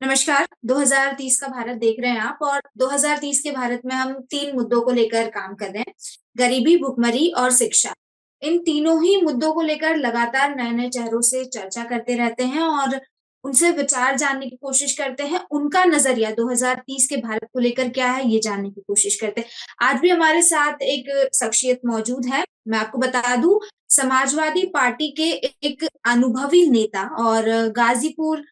नमस्कार। 2030 का भारत देख रहे हैं आप और 2030 के भारत में हम 3 मुद्दों को लेकर काम कर रहे हैं, गरीबी, भुखमरी और शिक्षा। इन तीनों ही मुद्दों को लेकर लगातार नए-नए चेहरों से चर्चा करते रहते हैं और उनसे विचार जानने की कोशिश करते हैं, उनका नज़रिया 2030 के भारत को लेकर क्या है, ये जानने की कोशिश करते हैं। आज भी हमारे साथ एक शख्सियत मौजूद है, मैं आपको बता दूँ, समाजवादी पार्टी के एक अनुभवी नेता और गाज़ीपुर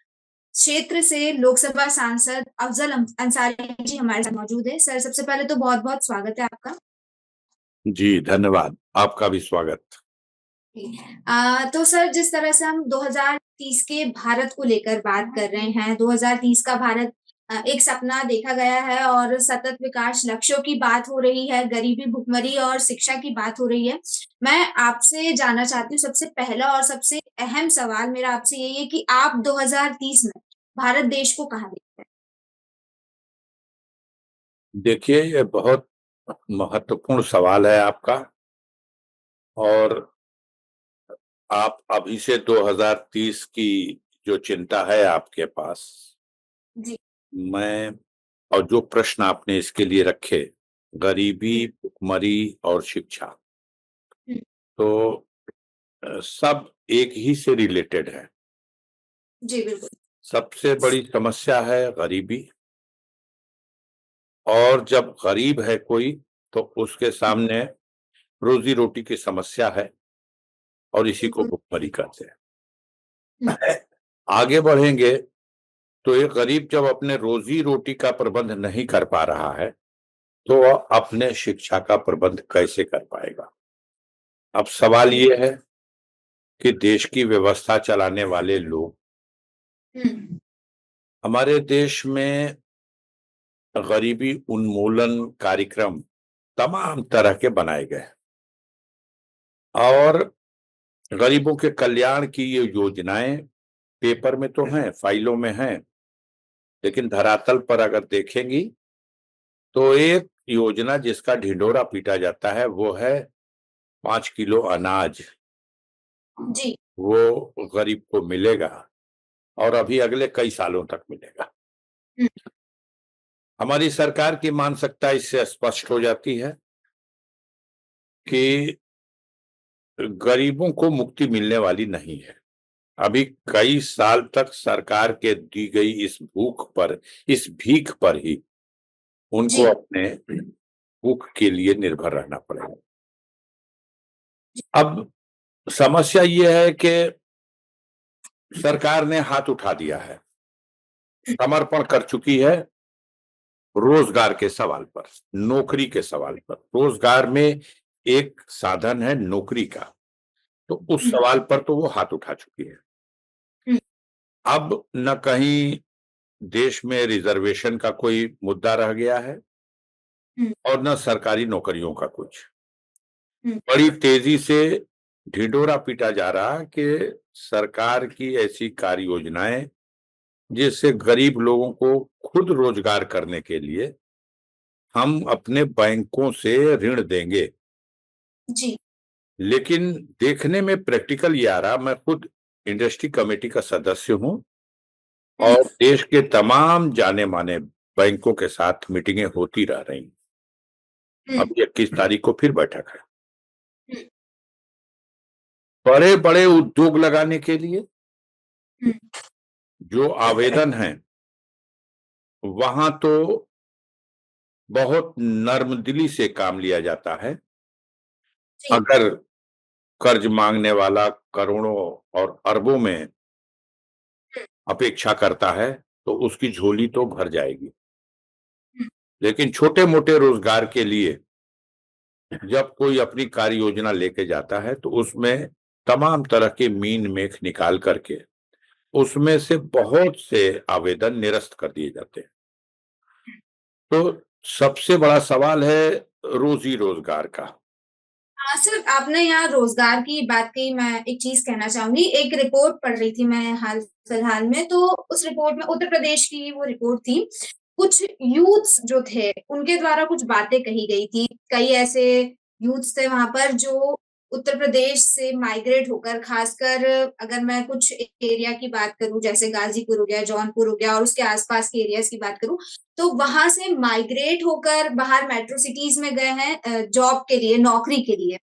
क्षेत्र से लोकसभा सांसद अफजल अंसारी जी हमारे साथ मौजूद है। सर, सबसे पहले तो बहुत-बहुत स्वागत है आपका। जी, धन्यवाद। आपका भी स्वागत। तो सर, जिस तरह से हम 2030 के भारत को लेकर बात कर रहे हैं, 2030 का भारत एक सपना देखा गया है और सतत विकास लक्ष्यों की बात हो रही है, गरीबी, भुखमरी और शिक्षा की बात हो रही है। मैं आपसे जानना चाहती हूँ, सबसे पहला और सबसे अहम सवाल मेरा आपसे यही है कि आप 2030 में भारत देश को कहाँ देखते हैं? देखिए, ये बहुत महत्वपूर्ण सवाल है आपका। और आप अभी से 2030 की जो चिंता है आपके पास, जी। मैं और जो प्रश्न आपने इसके लिए रखे, गरीबी, हुँ, भुखमरी और शिक्षा, हुँ। तो सब एक ही से रिलेटेड है। जी, बिल्कुल। सबसे बड़ी समस्या है गरीबी। और जब गरीब है कोई, तो उसके हुँ, सामने रोजी रोटी की समस्या है, और इसी को बिल्कुल। भुखमरी कहते हुँ, हैं। आगे बढ़ेंगे तो एक गरीब जब अपने रोजी रोटी का प्रबंध नहीं कर पा रहा है, तो वह अपने शिक्षा का प्रबंध कैसे कर पाएगा। अब सवाल जी। ये है कि देश की व्यवस्था चलाने वाले लोग, हुँ, हमारे देश में गरीबी उन्मूलन कार्यक्रम तमाम तरह के बनाए गए, और गरीबों के कल्याण की ये योजनाएं पेपर में तो हैं, फाइलों में हैं, लेकिन धरातल पर अगर देखेंगी तो एक योजना जिसका ढिंढोरा पीटा जाता है वो है 5 किलो अनाज। जी। वो गरीब को मिलेगा, और अभी अगले कई सालों तक मिलेगा। हुँ, हमारी सरकार की मानसिकता इससे स्पष्ट हो जाती है कि गरीबों को मुक्ति मिलने वाली नहीं है। अभी कई साल तक सरकार के दी गई इस भीख पर ही उनको जी, अपने भूख के लिए निर्भर रहना पड़ेगा। जी। अब समस्या ये है कि सरकार ने हाथ उठा दिया है, हुँ, समर्पण कर चुकी है रोजगार के सवाल पर, नौकरी के सवाल पर। रोजगार में एक साधन है नौकरी का, तो उस हुँ, सवाल पर तो वो हाथ उठा चुकी है। हुँ, अब न कहीं देश में रिजर्वेशन का कोई मुद्दा रह गया है, हुँ, और न सरकारी नौकरियों का कुछ। हुँ, बड़ी तेजी से ढिंढोरा पीटा जा रहा कि सरकार की ऐसी कार्य योजनाएं जिससे गरीब लोगों को खुद रोजगार करने के लिए हम अपने बैंकों से ऋण देंगे। जी, लेकिन देखने में प्रैक्टिकल ये आ रहा, मैं खुद इंडस्ट्री कमेटी का सदस्य हूं, हुँ, और देश के तमाम जाने माने बैंकों के साथ मीटिंगें होती रह रही। हुँ, अब 21 तारीख को फिर बैठक है, हुँ, बड़े बड़े उद्योग लगाने के लिए हुँ, जो आवेदन हैं, वहां तो बहुत नर्मदिली से काम लिया जाता है। जी, अगर कर्ज मांगने वाला करोड़ों और अरबों में हुँ, अपेक्षा करता है, तो उसकी झोली तो भर जाएगी। हुँ, लेकिन छोटे मोटे रोजगार के लिए जब कोई अपनी कार्य योजना लेके जाता है, तो उसमें तमाम तरह के मीन मेख निकाल करके उसमें से बहुत से आवेदन निरस्त कर दिए जाते हैं। तो सबसे बड़ा सवाल है रोजी रोजगार का। हाँ, सर, आपने यहाँ रोज़गार की बात कही, मैं एक चीज़ कहना चाहूँगी। एक रिपोर्ट पढ़ रही थी मैं हाल-फिलहाल में, तो उस रिपोर्ट में उत्तर प्रदेश की वो रिपोर्ट थी। कुछ यूथ्स जो थे, उनके द्वारा कुछ बातें कही गई थी। कई ऐसे यूथ्स थे वहाँ पर जो उत्तर प्रदेश से माइग्रेट होकर, खासकर अगर मैं कुछ एरिया की बात करूं, जैसे गाजीपुर हो गया, जौनपुर हो गया और उसके आसपास के एरियाज की बात करूं, तो वहां से माइग्रेट होकर बाहर मेट्रो सिटीज में गए हैं जॉब के लिए, नौकरी के लिए।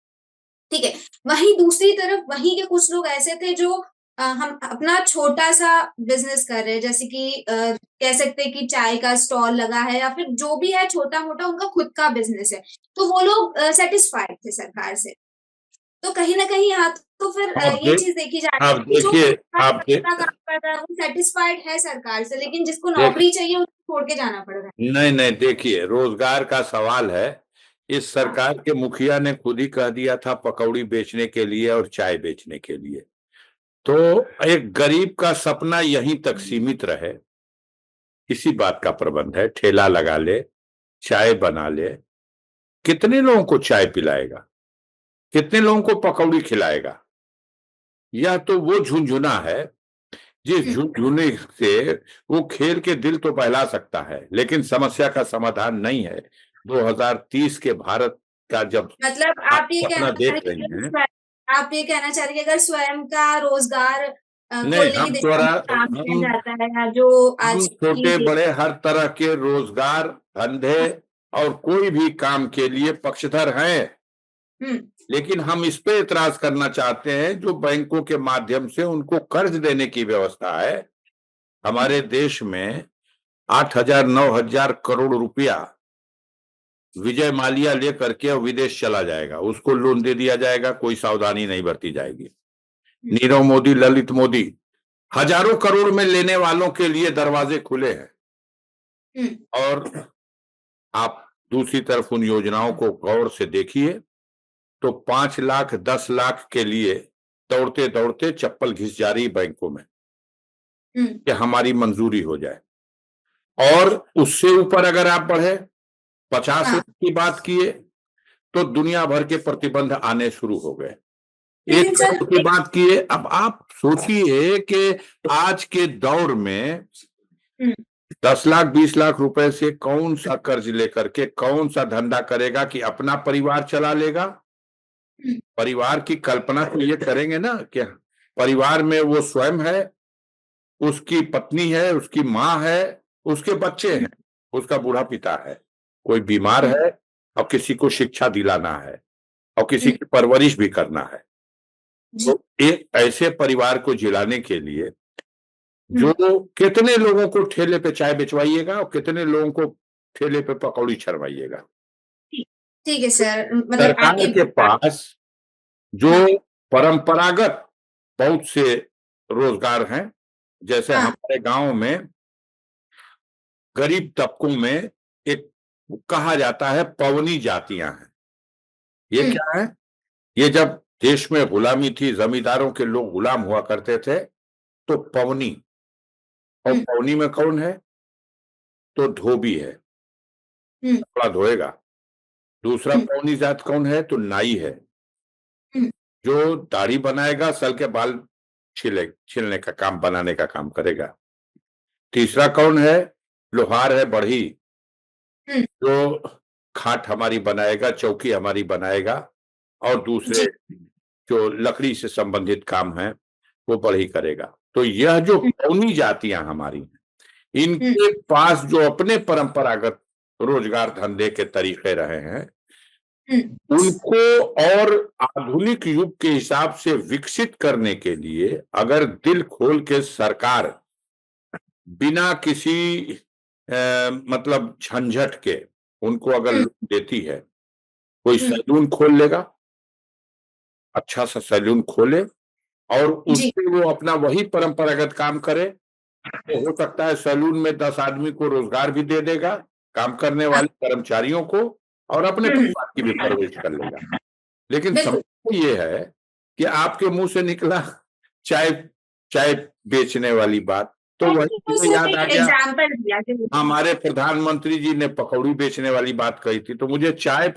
ठीक है। वहीं दूसरी तरफ वहीं के कुछ लोग ऐसे थे जो हम अपना छोटा सा बिजनेस कर रहे हैं, जैसे कि कह सकते हैं कि चाय का स्टॉल लगा है या फिर जो भी है छोटा मोटा उनका खुद का बिजनेस है। तो वो लोग सेटिस्फाइड थे सरकार से। तो कहीं ना कहीं यहाँ तो फिर आप ये देख चीज देखी जा रही है आप कि जो देखिए आप देख अपना काम कर रहा है वो सेटिस्फाइड है सरकार से, लेकिन जिसको देख नौकरी चाहिए उसको छोड़ के जाना पड़ रहा नहीं नहीं, देखिए, रोजगार का सवाल है। इस है। सरकार के मुखिया ने खुद ही कह दिया था पकौड़ी बेचने के लिए और चाय बेचने के लिए। तो एक गरीब का सपना यहीं तक सीमित रहे, इसी बात का प्रबंध है। ठेला लगा ले, चाय बना ले, कितने लोगों को चाय पिलाएगा, कितने लोगों को पकौड़ी खिलाएगा। यह तो वो झुंझुना है जिस हम्म। झुनझुने से वो खेल के दिल तो बहला सकता है, लेकिन समस्या का समाधान नहीं है। 2030 के भारत का जब मतलब आप सपना देख रही हैं। आप ये कहना चाह रही हैं कि अगर स्वयं का रोजगार नहीं, खोलने की दिशा में काम किया हम जाता है, या जो हम आज छोटे की। बड़े हर तरह के रोजगार, धंधे और कोई भी काम के लिए पक्षधर हैं। हम्म। लेकिन हम इस पे इतराज करना चाहते हैं जो बैंकों के माध्यम से उनको कर्ज देने की व्यवस्था है। हमारे देश में 8,000 9,000 करोड़ रुपया विजय माल्या लेकर के विदेश चला जाएगा, उसको लोन दे दिया जाएगा, कोई सावधानी नहीं बरती जाएगी। नीरव मोदी, ललित मोदी, हजारों करोड़ में लेने वालों के लिए दरवाजे खुले हैं। हम्म। और आप दूसरी तरफ उन योजनाओं को गौर से देखिए तो 5 लाख 10 लाख के लिए दौड़ते दौड़ते चप्पल घिस जा रही बैंकों में हम्म। कि हमारी मंजूरी हो जाए। और उससे ऊपर अगर आप बढ़े, 50 लाख हाँ। की बात किए तो दुनिया भर के प्रतिबंध आने शुरू हो गए। एक लेकिन सर करोड़ की बात किए। अब आप सोचिए कि आज के दौर में हम्म। 10 लाख 20 लाख रुपए से कौन सा कर्ज लेकर के कौन सा धंधा करेगा कि अपना परिवार चला लेगा। हम्म। परिवार की कल्पना तो ये करेंगे ना कि परिवार में वो स्वयं है, उसकी पत्नी है, उसकी माँ है, उसके बच्चे हैं, उसका बूढ़ा पिता है, कोई बीमार हम्म। है और किसी को शिक्षा दिलाना है और किसी हम्म। की परवरिश भी करना है। जी। तो एक ऐसे परिवार को जिलाने के लिए जो हम्म। कितने लोगों को ठेले पे चाय बेचवाइएगा और कितने लोगों को ठेले पे पकौड़ी छड़वाइएगा। ठीक। ठीक है सर, मतलब सरकार आपकी के पास जो हाँ। परंपरागत बहुत से रोजगार हैं, जैसे हाँ। हमारे गांव में गरीब तबकों में एक कहा जाता है पवनी जातियां हैं। ये हम्म। क्या है? ये जब देश में गुलामी थी, जमींदारों के लोग गुलाम हुआ करते थे, तो पवनी, और हम्म। पवनी में कौन है? तो धोबी है, हम्म। कपड़ा धोएगा। दूसरा हम्म। पवनी जात कौन है? तो नाई है, हम्म। जो दाढ़ी बनाएगा, सर के बाल छीलने का काम, बनाने का काम करेगा। तीसरा कौन है? लोहार है, बढ़ई, हम्म। जो खाट हमारी बनाएगा, चौकी हमारी बनाएगा, और दूसरे जी। जो लकड़ी से संबंधित काम है वो बढ़ई करेगा। तो यह जो हम्म। पौनी जातियां हमारी हैं, हम्म। इनके पास जो अपने परंपरागत रोजगार धंधे के तरीके रहे हैं, हम्म। उनको और आधुनिक युग के हिसाब से विकसित करने के लिए अगर दिल खोल के सरकार बिना किसी मतलब झंझट के उनको अगर हम्म। लोन देती है, कोई हम्म। सैलून खोल लेगा, अच्छा सा सैलून खोले और जी। उससे वो अपना वही परंपरागत काम करे, तो हो सकता है सैलून में 10 आदमी को रोजगार भी दे देगा, काम करने हाँ। वाले कर्मचारियों को, और अपने हम्म। परिवार की भी परवरिश कर लेगा। लेकिन बिल्कुल। समस्या ये है कि आपके मुंह से निकला चाय चाय बेचने वाली बात, तो वही मैंने तो मुझे सिर्फ याद आ एक गया। एग्जाम्पल दिया कि हमारे प्रधानमंत्री जी ने पकौड़ी बेचने वाली बात कही थी, तो मुझे चाय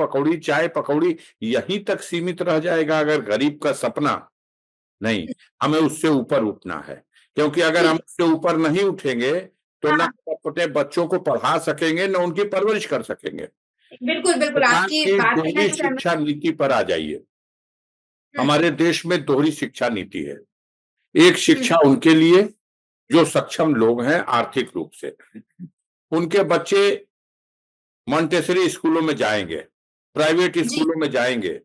पकौड़ी यहीं तक सीमित रह जाएगा अगर गरीब का सपना नहीं। हमें उससे ऊपर उठना है, क्योंकि अगर हम ठीक। उससे ऊपर नहीं उठेंगे तो ना हाँ। अपने बच्चों को पढ़ा सकेंगे, न उनकी परवरिश कर सकेंगे। बिल्कुल बिल्कुल, सरकार आपकी की बात से मैं पूरी सहमत। शिक्षा नीति पर आ जाइए। हमारे देश में दोहरी शिक्षा नीति है। एक शिक्षा उनके लिए जो सक्षम लोग हैं आर्थिक रूप से, उनके बच्चे मॉन्टेसरी स्कूलों में जाएंगे, प्राइवेट जी स्कूलों में जाएंगे,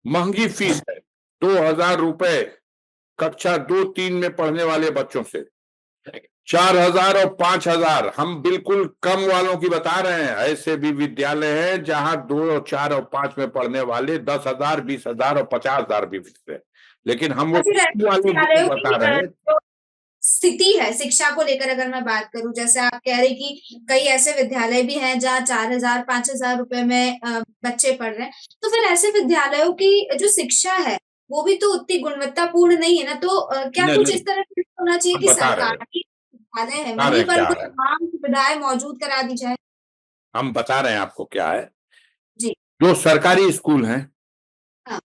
महंगी फीस है, 2,000 रुपए कक्षा 2-3 में पढ़ने वाले बच्चों से, 4,000 और 5,000। हम बिल्कुल कम वालों की बता रहे हैं। ऐसे भी विद्यालय हैं जहां 2 और 4 और 5 में पढ़ने वाले 10,000, 20,000 और 50,000 भी बिकते हैं। लेकिन हम वो और फिर कम वालों की विद्यालयों बता की रहे हैं। जो स्थिति है शिक्षा को लेकर, अगर मैं बात करूं, जैसे आप कह रहे कि कई ऐसे विद्यालय भी हैं जहाँ 4,000 5,000 रुपए में बच्चे पढ़ रहे हैं, तो फिर ऐसे विद्यालयों की जो शिक्षा है वो भी तो उतनी गुणवत्तापूर्ण नहीं है ना। तो क्या नहीं कुछ नहीं, इस तरह से होना चाहिए हम कि बता रहे हैं, सरकारी विद्यालय है बता रहे वहीं हैं पर क्या कुछ है, तमाम सुविधाएं मौजूद करा दी जाए? हम बता रहे हैं आपको क्या है। जी। जो सरकारी स्कूल हैं, हाँ।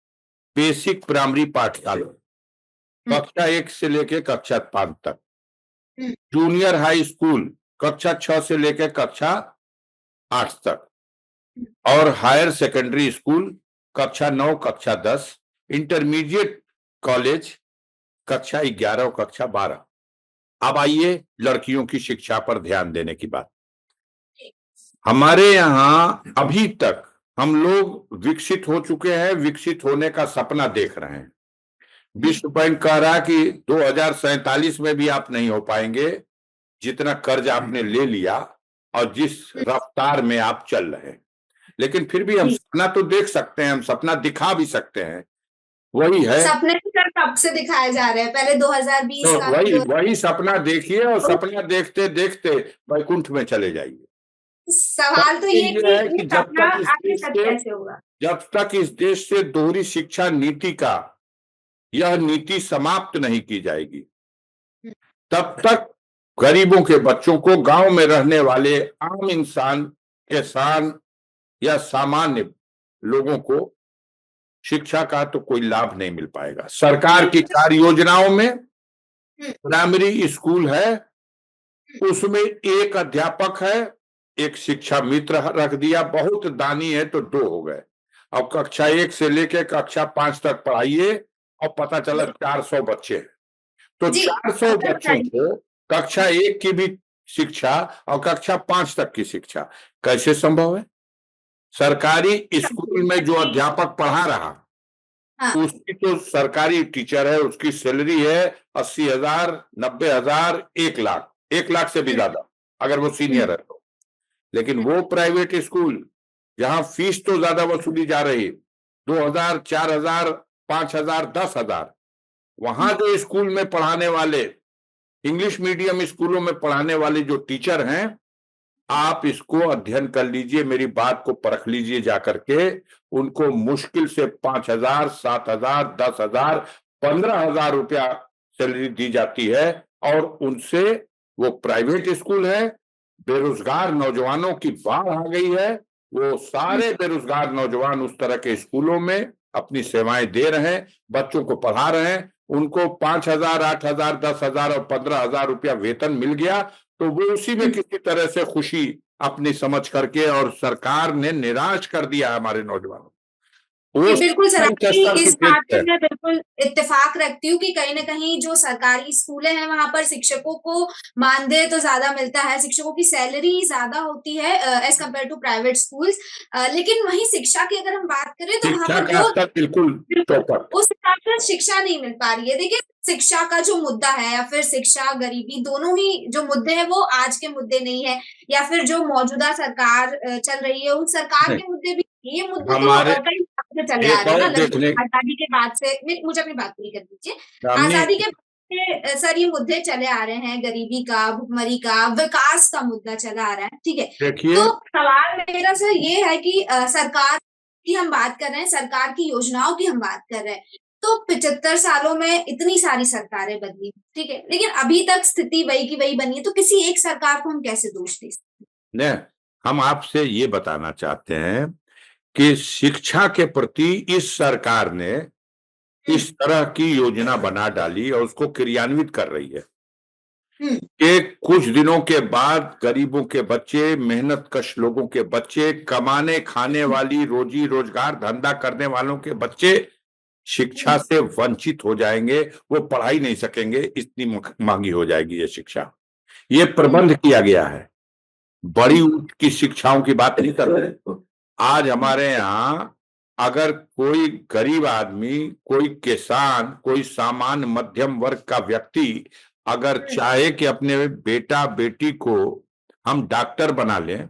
बेसिक प्राइमरी पाठशाला, हम्म। कक्षा 1 से लेकर कक्षा 5 तक, हम्म। जूनियर हाई स्कूल कक्षा 6 से लेकर कक्षा 8 तक, और हायर सेकेंडरी स्कूल कक्षा 9 कक्षा 10, इंटरमीडिएट कॉलेज कक्षा 11 और कक्षा 12। अब आइए लड़कियों की शिक्षा पर ध्यान देने की बात। हमारे यहाँ अभी तक हम लोग विकसित हो चुके हैं, विकसित होने का सपना देख रहे हैं। विश्व बैंक कह रहा है कि 2047 में भी आप नहीं हो पाएंगे जितना कर्ज आपने ले लिया और जिस रफ्तार में आप चल रहे हैं। लेकिन फिर भी हम जी। सपना तो देख सकते हैं, हम सपना दिखा भी सकते हैं। वही है, सपने भी सर कब से दिखाए जा रहे हैं, पहले 2020 तो का वही फिर वही सपना देखिए और तो सपना देखते देखते वैकुंठ में चले जाइए। सवाल तो सत्य ये ये कि है ये कि सपना आखिर सच कैसे होगा? जब तक इस देश से दोहरी शिक्षा नीति का यह नीति समाप्त नहीं की जाएगी, तब तक गरीबों के बच्चों को, गांव में रहने वाले आम इंसान, किसान या सामान्य लोगों को शिक्षा का तो कोई लाभ नहीं मिल पाएगा। सरकार की कार्य योजनाओं में प्राइमरी स्कूल है, उसमें एक अध्यापक है, एक शिक्षा मित्र रख दिया, बहुत दानी है तो 2 हो गए। अब कक्षा 1 से लेकर कक्षा 5 तक पढ़ाइए और पता चला 400 बच्चे हैं। तो जी 400 बच्चों को कक्षा 1 की भी शिक्षा और कक्षा 5 तक की शिक्षा कैसे संभव है? सरकारी स्कूल में जो अध्यापक पढ़ा रहा, हाँ। उसकी तो सरकारी टीचर है, उसकी सैलरी है 80,000, 90,000, 1,00,000, 1,00,000 से भी ज्यादा अगर वो सीनियर है तो। लेकिन वो प्राइवेट स्कूल जहां फीस तो ज्यादा वसूली जा रही, 2,000, 4,000, 5,000, 10,000, वहां जो स्कूल में पढ़ाने वाले, इंग्लिश मीडियम स्कूलों में पढ़ाने वाले जो टीचर हैं, आप इसको अध्ययन कर लीजिए, मेरी बात को परख लीजिए जाकर के, उनको मुश्किल से 5,000, 7,000, 10,000, 15,000 रुपया सैलरी दी जाती है। और उनसे, वो प्राइवेट स्कूल है, बेरोजगार नौजवानों की बाढ़ आ गई है। वो सारे बेरोजगार नौजवान उस तरह के स्कूलों में अपनी सेवाएं दे रहे हैं, बच्चों को पढ़ा रहे हैं। उनको 5,000, 8,000, 10,000 और 15,000 रुपया वेतन मिल गया तो वो उसी में किसी तरह से खुशी अपनी समझ करके, और सरकार ने निराश कर दिया हमारे नौजवानों। वो जी, बिल्कुल सर, आपकी स्तर की इस बात है। से मैं बिल्कुल इत्तेफाक रखती हूँ कि कहीं न कहीं जो सरकारी स्कूलें हैं, वहाँ पर शिक्षकों को मानदेय तो ज़्यादा मिलता है, शिक्षकों की सैलरी ज़्यादा होती है as compare to private schools. लेकिन वहीं शिक्षा की अगर हम बात करें तो वहाँ शिक्षा पर का जो स्तर बिल्कुल बिल्कुल, चौपट। उस हिसाब से शिक्षा नहीं मिल पा रही है। देखिए, शिक्षा का जो मुद्दा है या फिर शिक्षा, गरीबी, दोनों ही जो मुद्दे हैं वो आज के मुद्दे नहीं है, या फिर जो मौजूदा सरकार चल रही है, उन सरकार नहीं, के मुद्दे भी, ये मुद्दे तो हमारे कई सालों से चले आ एक रहे हैं ना, और लगभग देखने, आज़ादी के बाद से। मुझे अपनी बात पूरी करने दीजिए। हमने आज़ादी के बाद से सर ये मुद्दे चले आ रहे हैं, गरीबी का, भुखमरी का, विकास का मुद्दा चला आ रहा है, ठीक है? देखिए, तो सवाल मेरा सर ये है कि सरकार की हम बात कर रहे हैं, सरकार की योजनाओं की हम बात कर रहे हैं। तो 75 सालों में इतनी सारी सरकारें बदली, ठीक है? लेकिन अभी तक स्थिति वही की वही बनी है, तो किसी एक सरकार को हम कैसे दोष दे सकते हैं? ने हम आपसे ये बताना चाहते हैं कि शिक्षा के प्रति इस सरकार ने हुँ। इस तरह की योजना बना डाली और उसको क्रियान्वित कर रही है हुँ। कि कुछ दिनों के बाद गरीबों के बच्चे, मेहनत कश लोगों के बच्चे, कमाने खाने वाली, रोजी रोजगार धंधा करने वालों के बच्चे शिक्षा से वंचित हो जाएंगे, वो पढ़ाई नहीं सकेंगे, इतनी महंगी हो जाएगी ये शिक्षा। ये प्रबंध किया गया है। बड़ी उच्च की शिक्षाओं की बात नहीं कर रहे। आज हमारे यहाँ अगर कोई गरीब आदमी, कोई किसान, कोई सामान्य मध्यम वर्ग का व्यक्ति अगर चाहे कि अपने बेटा बेटी को हम डॉक्टर बना लें,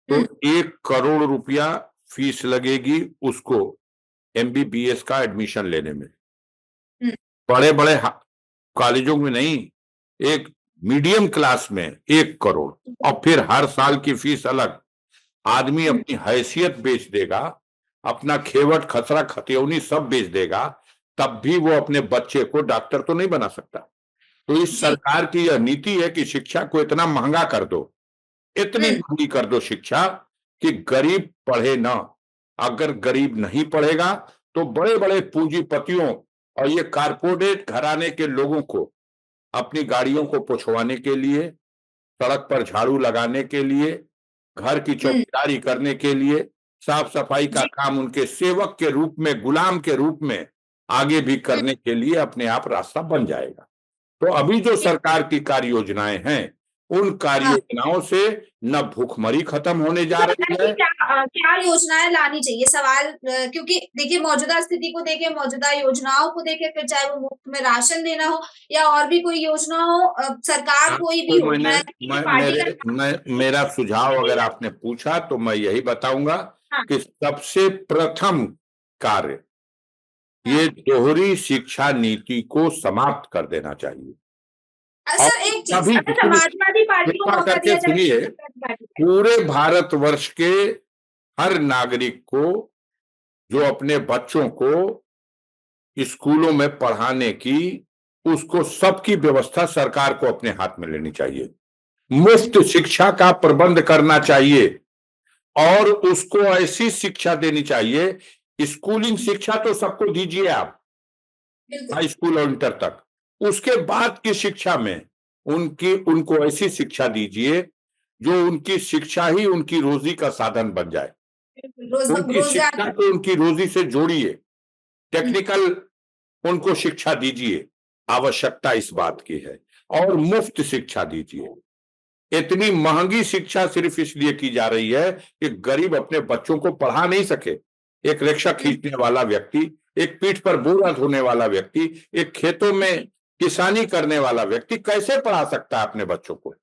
तो 1 करोड़ रुपया फीस लगेगी उसको एमबीबीएस का एडमिशन लेने में। बड़े बड़े कॉलेजों में नहीं, एक मीडियम क्लास में 1 करोड़, और फिर हर साल की फीस अलग। आदमी अपनी हैसियत बेच देगा, अपना खेवट खसरा खतियौनी सब बेच देगा, तब भी वो अपने बच्चे को डॉक्टर तो नहीं बना सकता। तो इस सरकार की यह नीति है कि शिक्षा को इतना महंगा कर दो, इतनी महंगी कर दो शिक्षा कि गरीब पढ़े ना। अगर गरीब नहीं पढ़ेगा तो बड़े बड़े पूंजीपतियों और ये कारपोरेट घराने के लोगों को अपनी गाड़ियों को पुछवाने के लिए, सड़क पर झाड़ू लगाने के लिए, घर की चौकीदारी करने के लिए, साफ सफाई का काम उनके सेवक के रूप में, गुलाम के रूप में आगे भी करने के लिए अपने आप रास्ता बन जाएगा। तो अभी जो सरकार की कार्य योजनाएं हैं, उन कार्य योजनाओं से न भूखमरी खत्म होने जा रही है। क्या योजनाएं लानी चाहिए सवाल, क्योंकि देखिए मौजूदा स्थिति को देखे, मौजूदा योजनाओं को देखे, फिर चाहे वो मुफ्त में राशन देना हो या और भी कोई योजना हो, सरकार कोई भी हो, मेरा सुझाव अगर आपने पूछा तो मैं यही बताऊंगा कि सबसे प्रथम कार्य ये दोहरी शिक्षा नीति को समाप्त कर देना चाहिए। सर एक चीज, समाजवादी पार्टी को मौका दिया जाए, सुनिए, पूरे भारतवर्ष के हर नागरिक को जो अपने बच्चों को स्कूलों में पढ़ाने की, उसको सबकी व्यवस्था सरकार को अपने हाथ में लेनी चाहिए। मुफ्त शिक्षा का प्रबंध करना चाहिए और उसको ऐसी शिक्षा देनी चाहिए। स्कूलिंग शिक्षा तो सबको दीजिए आप, हाई स्कूल और इंटर तक। उसके बाद की शिक्षा में उनको ऐसी शिक्षा दीजिए जो उनकी शिक्षा ही उनकी रोजी का साधन बन जाए। उनकी शिक्षा को उनकी रोजी से जोड़िए, टेक्निकल उनको शिक्षा दीजिए, आवश्यकता इस बात की है, और मुफ्त शिक्षा दीजिए। इतनी महंगी शिक्षा सिर्फ इसलिए की जा रही है कि गरीब अपने बच्चों को पढ़ा नहीं सके। एक रिक्शा खींचने वाला व्यक्ति, एक पीठ पर बोरा ढोने वाला व्यक्ति, एक खेतों में किसानी करने वाला व्यक्ति कैसे पढ़ा सकता है अपने बच्चों को?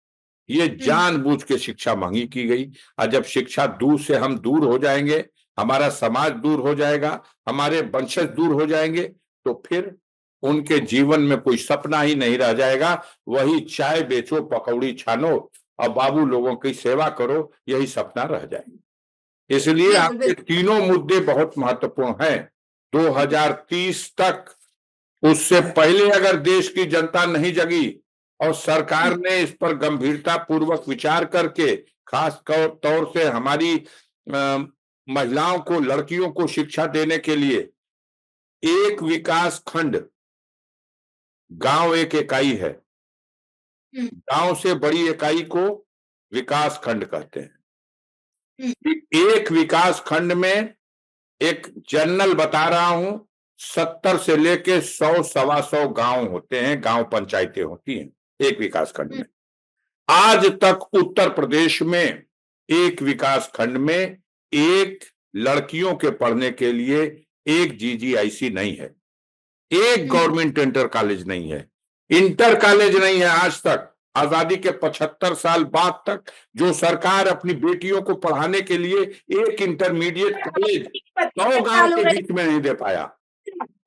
ये जानबूझ के शिक्षा महंगी की गई। और जब शिक्षा दूर से हम दूर हो जाएंगे, हमारा समाज दूर हो जाएगा, हमारे वंशज दूर हो जाएंगे, तो फिर उनके जीवन में कोई सपना ही नहीं रह जाएगा। वही चाय बेचो, पकौड़ी छानो और बाबू लोगों की सेवा करो, यही सपना रह जाएगा। इसलिए आपके तीनों मुद्दे बहुत महत्वपूर्ण हैं। 2030 तक, उससे पहले अगर देश की जनता नहीं जगी और सरकार ने इस पर गंभीरता पूर्वक विचार करके, खास तौर से हमारी महिलाओं को, लड़कियों को शिक्षा देने के लिए एक विकास खंड, गांव एक इकाई है, गांव से बड़ी इकाई को विकास खंड कहते हैं। एक विकास खंड में, एक जनरल बता रहा हूं, 70 से लेके 100 सवा 100 गांव होते हैं, गांव पंचायतें होती हैं एक विकास खंड में। आज तक उत्तर प्रदेश में एक विकास खंड में एक लड़कियों के पढ़ने के लिए एक जीजीआईसी नहीं है, एक गवर्नमेंट इंटर कॉलेज नहीं है, इंटर कॉलेज नहीं है। आज तक, आजादी के 75 साल बाद तक, जो सरकार अपनी बेटियों को पढ़ाने के लिए एक इंटरमीडिएट कॉलेज 100 गांव के बीच में नहीं दे पाया,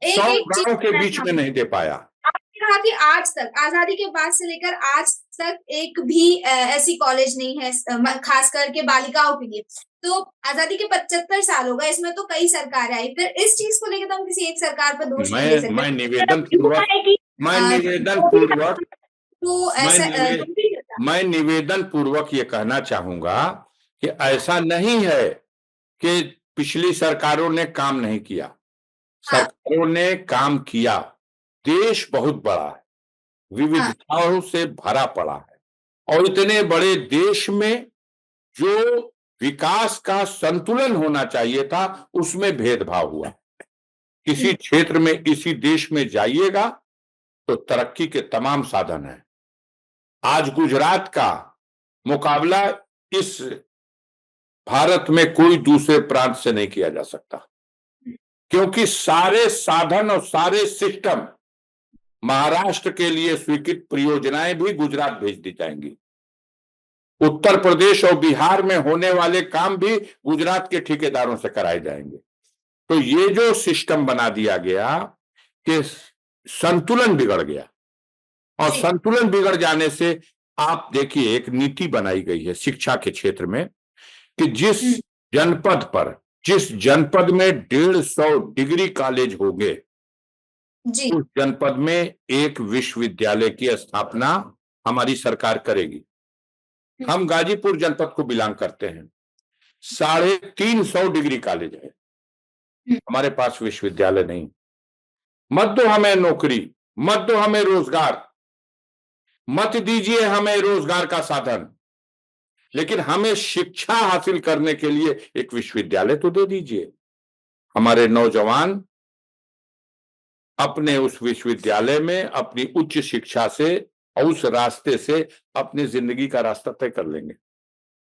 100 गांव के बीच में नहीं दे पाया। आपने कहा कि आज तक, आजादी के बाद से लेकर आज तक एक भी ऐसी कॉलेज नहीं है, खास करके बालिकाओं के लिए। तो आजादी के 75 साल हो गए, इसमें तो कई सरकार आई, फिर इस चीज को लेकर तो हम किसी एक सरकार पर दोष नहीं दे सकते। मैं निवेदन पूर्वक ये कहना चाहूंगा कि ऐसा नहीं है कि पिछली सरकारों ने काम नहीं किया। सरकारों ने काम किया। देश बहुत बड़ा है, विविधताओं से भरा पड़ा है, और इतने बड़े देश में जो विकास का संतुलन होना चाहिए था, उसमें भेदभाव हुआ। किसी क्षेत्र में इसी देश में जाइएगा तो तरक्की के तमाम साधन हैं। आज गुजरात का मुकाबला इस भारत में कोई दूसरे प्रांत से नहीं किया जा सकता, क्योंकि सारे साधन और सारे सिस्टम, महाराष्ट्र के लिए स्वीकृत परियोजनाएं भी गुजरात भेज दी जाएंगी। उत्तर प्रदेश और बिहार में होने वाले काम भी गुजरात के ठेकेदारों से कराए जाएंगे। तो ये जो सिस्टम बना दिया गया कि संतुलन बिगड़ गया, और संतुलन बिगड़ जाने से आप देखिए एक नीति बनाई गई है शिक्षा के क्षेत्र में कि जिस जनपद में 150 डिग्री कॉलेज होंगे, उस जनपद में एक विश्वविद्यालय की स्थापना हमारी सरकार करेगी। हम गाजीपुर जनपद को बिलोंग करते हैं, 350 डिग्री कॉलेज है, हमारे पास विश्वविद्यालय नहीं। मत दो हमें नौकरी, मत दो हमें रोजगार, मत दीजिए हमें रोजगार का साधन, लेकिन हमें शिक्षा हासिल करने के लिए एक विश्वविद्यालय तो दे दीजिए। हमारे नौजवान अपने उस विश्वविद्यालय में अपनी उच्च शिक्षा से और उस रास्ते से अपनी जिंदगी का रास्ता तय कर लेंगे।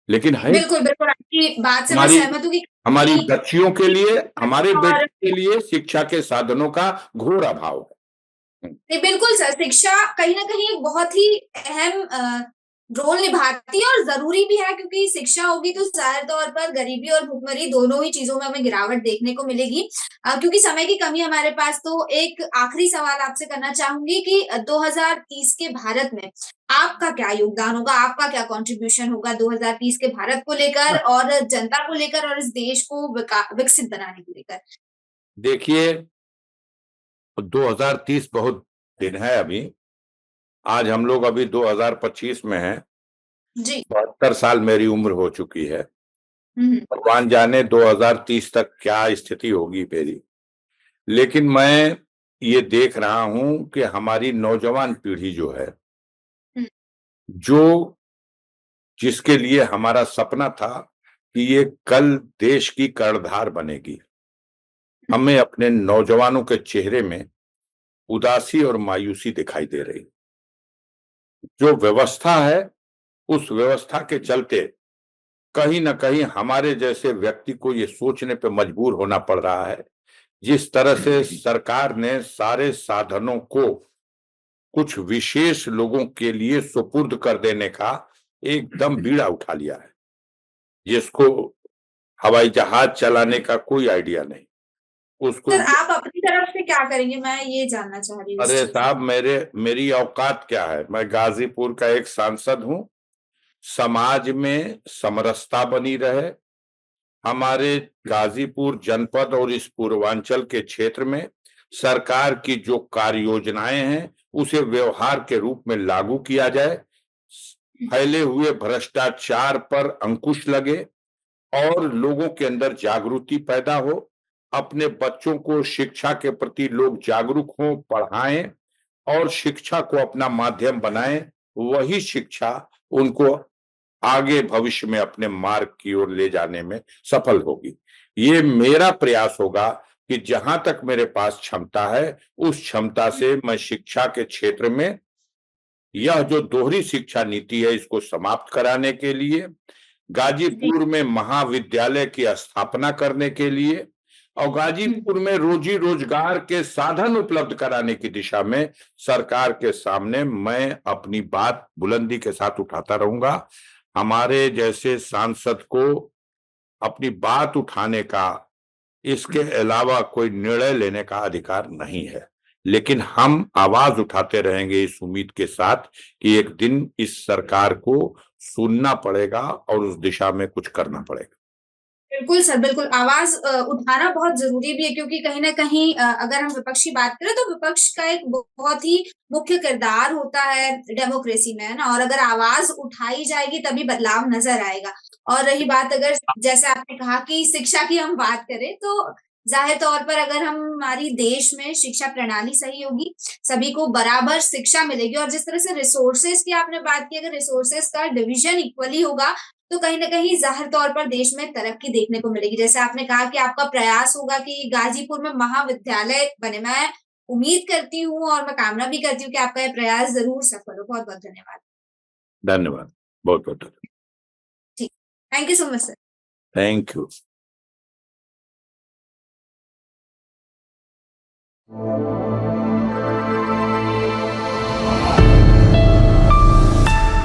लेकिन है बिल्कुल बिल्कुल, आपकी बात से मैं सहमत हूं कि हमारी बच्चियों के लिए, हमारे बेटे के लिए शिक्षा के साधनों का घोर अभाव है। बिल्कुल सर, शिक्षा कहीं ना कहीं एक बहुत ही अहम रोल निभाती है और जरूरी भी है, क्योंकि शिक्षा होगी तो जाहिर तौर पर गरीबी और भुखमरी दोनों ही चीजों में हमें गिरावट देखने को मिलेगी। क्योंकि समय की कमी हमारे पास, तो एक आखिरी सवाल आपसे करना चाहूंगी कि 2030 के भारत में आपका क्या योगदान होगा, आपका क्या कंट्रीब्यूशन होगा 2030 के भारत को लेकर और जनता को लेकर और इस देश को विकसित बनाने को लेकर? देखिए 2030 बहुत दिन है अभी, आज हम लोग अभी 2025 में हैं जी। 72 साल मेरी उम्र हो चुकी है। भगवान जाने 2030 तक क्या स्थिति होगी मेरी, लेकिन मैं ये देख रहा हूं कि हमारी नौजवान पीढ़ी जो है, जो जिसके लिए हमारा सपना था कि ये कल देश की कर्णधार बनेगी, हमें अपने नौजवानों के चेहरे में उदासी और मायूसी दिखाई दे रही। जो व्यवस्था है उस व्यवस्था के चलते कहीं ना कहीं हमारे जैसे व्यक्ति को ये सोचने पे मजबूर होना पड़ रहा है, जिस तरह से सरकार ने सारे साधनों को कुछ विशेष लोगों के लिए सुपुर्द कर देने का एकदम बीड़ा उठा लिया है, जिसको हवाई जहाज चलाने का कोई आइडिया नहीं। उसको सर आप अपनी तरफ से क्या करेंगे, मैं ये जानना चाह रही हूँ। अरे साहब, मेरी औकात क्या है? मैं गाजीपुर का एक सांसद हूं। समाज में समरसता बनी रहे, हमारे गाजीपुर जनपद और इस पूर्वांचल के क्षेत्र में सरकार की जो कार्य योजनाएं हैं उसे व्यवहार के रूप में लागू किया जाए, फैले हुए भ्रष्टाचार पर अंकुश लगे और लोगों के अंदर जागृति पैदा हो, अपने बच्चों को शिक्षा के प्रति लोग जागरूक हों, पढ़ाएं और शिक्षा को अपना माध्यम बनाएं। वही शिक्षा उनको आगे भविष्य में अपने मार्ग की ओर ले जाने में सफल होगी। ये मेरा प्रयास होगा कि जहां तक मेरे पास क्षमता है उस क्षमता से मैं शिक्षा के क्षेत्र में यह जो दोहरी शिक्षा नीति है इसको समाप्त कराने के लिए, गाजीपुर में महाविद्यालय की स्थापना करने के लिए और गाजीपुर में रोजी रोजगार के साधन उपलब्ध कराने की दिशा में सरकार के सामने मैं अपनी बात बुलंदी के साथ उठाता रहूंगा। हमारे जैसे सांसद को अपनी बात उठाने का, इसके अलावा कोई निर्णय लेने का अधिकार नहीं है, लेकिन हम आवाज उठाते रहेंगे इस उम्मीद के साथ कि एक दिन इस सरकार को सुनना पड़ेगा और उस दिशा में कुछ करना पड़ेगा। बिल्कुल सर, बिल्कुल आवाज उठाना बहुत जरूरी भी है, क्योंकि कहीं ना कहीं अगर हम विपक्ष की बात करें तो विपक्ष का एक बहुत ही मुख्य किरदार होता है डेमोक्रेसी में, है ना। और अगर आवाज उठाई जाएगी तभी बदलाव नजर आएगा। और रही बात, अगर जैसे आपने कहा कि शिक्षा की हम बात करें, तो जाहिर तौर पर अगर हमारी देश में शिक्षा प्रणाली सही होगी, सभी को बराबर शिक्षा मिलेगी और जिस तरह से रिसोर्सेज की आपने बात की, अगर रिसोर्सेज का डिवीजन इक्वली होगा तो कहीं ना कहीं जाहिर तौर पर देश में तरक्की देखने को मिलेगी। जैसे आपने कहा कि आपका प्रयास होगा कि गाजीपुर में महाविद्यालय बने। मैं उम्मीद करती हूँ और मैं कामना भी करती हूँ कि आपका ये प्रयास जरूर सफल हो। बहुत बहुत धन्यवाद। धन्यवाद, बहुत बहुत धन्यवाद। ठीक, thank you so much sir. Thank you.